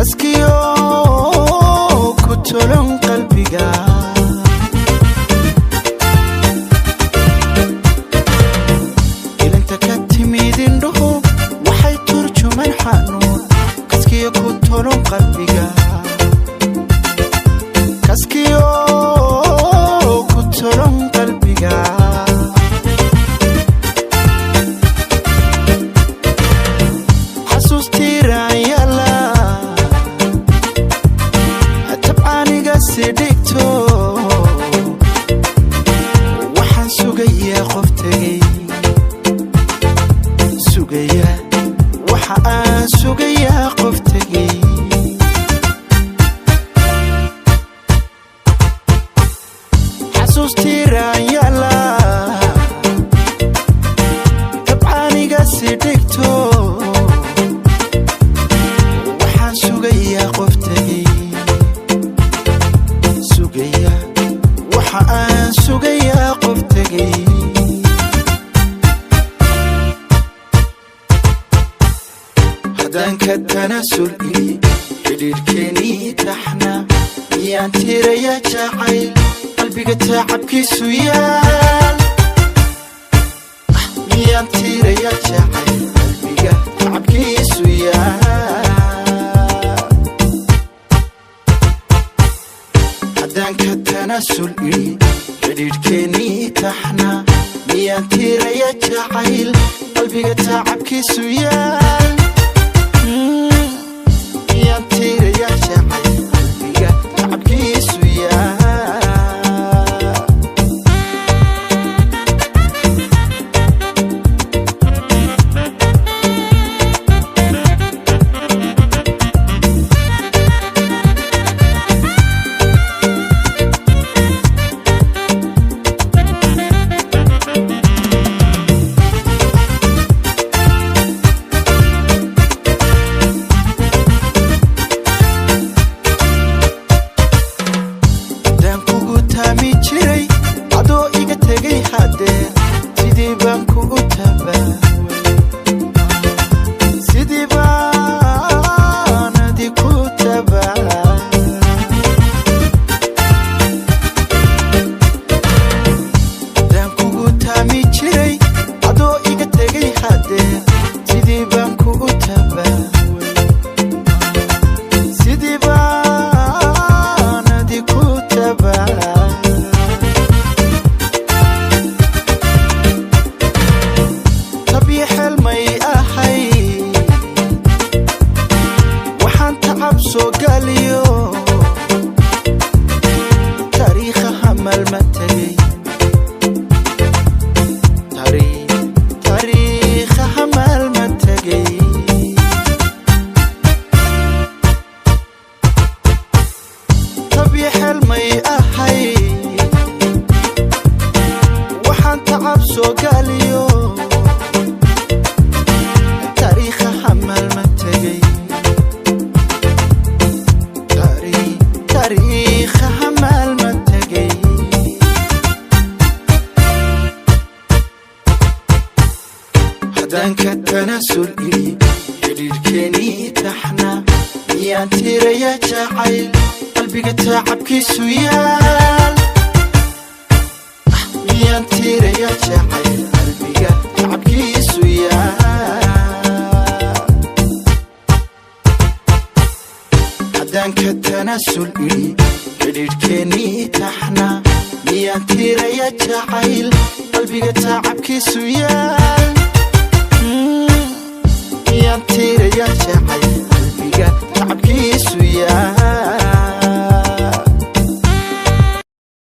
kaskiyo ku tolon qalbiga ilanta ka timid indhuhu waxay turjumaan xanuun kaskiyo ku tolon qalbiga kaskiyo ku tolon qalbiga sidikto waxaan sugayaa qof tagay sugaya waxa aan sugayaa qof tagay xasuustii raayala tabcaaniga sidikto waxaan sugayaa qof tagay sugaya qof tagay haddaan ka tanaasul ii xidhiidhkeenii taxna miyaan tiraya jacayl qalbiga tacabkiisu yaal miyaan tiraya jacayl qalbiga tacabkiisu yaal haddaan ka tanaasul ii xidhiidhkeenii taxna miyaan tiraya jacayl qalbiga tacabkiisu yaal miyaan tiraya jacayl qalbiga tacabkiisu yaal haddaan ka tanaasul ii xidhiidhkeenii taxna miyaan tiraya jacayl qalbiga tacabkiisu yaal miyaan tiraya jacayl qalbiga tacabkiisu yaal haddaan ka tanaasul ii xidhiidhkeenii taxna miyaan tiraya jacayl qalbiga tacabkiisu yaal miyaan tiraya jacayl qalbiga